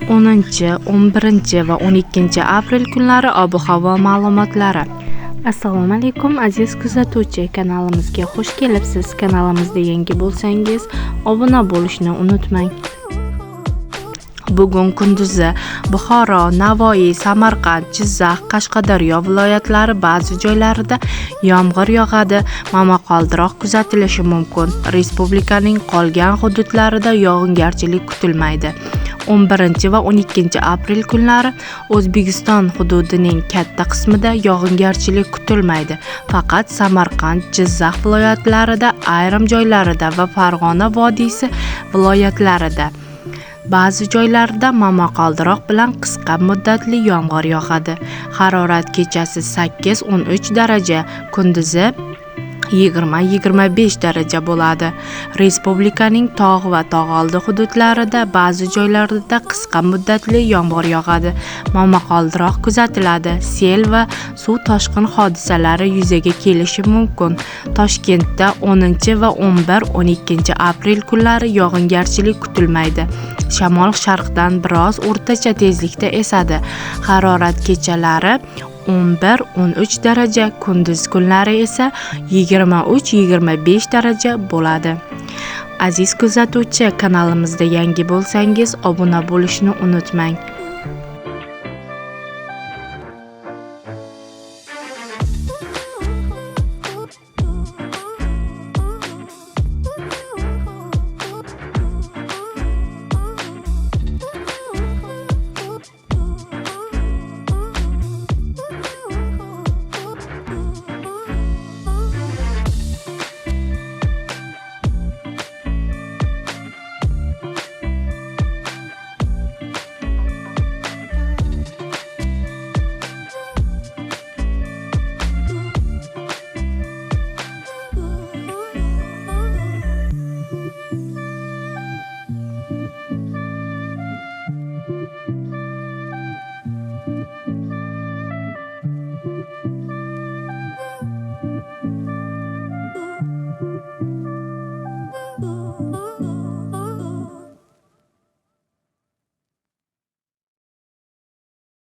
10, 11 va 12 aprel kunlari ob-havo ma'lumotlari. Assalomu alaykum aziz kuzatuvchi, kanalimizga xush kelibsiz. Kanalimizda yangi bo'lsangiz, obuna bo'lishni unutmang. Bugun kunduzi Buxoro, Navoiy, Samarqand, Jizzax, Qashqadaryo viloyatlari ba'zi joylarida yomg'ir yog'adi, momaqaldiroq kuzatilishi mumkin. Respublikaning qolgan hududlarida yog'ingarchilik kutilmaydi. 11 va 12 aprel kunlari O'zbekiston hududining katta qismida yog'ingarchilik kutilmaydi. Faqat Samarqand, Jizzax viloyatlarida, ayrim joylarida va Farg'ona vodiysi viloyatlarida ba'zi joylarda momaqaldiroq bilan qisqa muddatli yomg'ir yog'adi. Harorat kechasi 8-13 daraja, kunduzi 20-25 daraja bo'ladi. Respublikaning tog' va tog'oldi hududlarida ba'zi joylarda qisqa muddatli yomg'ir yog'adi. Momaqaldiroq kuzatiladi. Sel va suv toshqin hodisalari yuzaga kelishi mumkin. Toshkentda 10 va 11-12 aprel kunlari yog'ingarchilik kutilmaydi. Shamol sharqdan biroz o'rtacha tezlikda esadi. Harorat kechalari 11-13 daraja, kunduz kunlari esa 23-25 daraja bo'ladi. Aziz kuzatuvchi, kanalimizda yangi bo'lsangiz, obuna bo'lishni unutmang.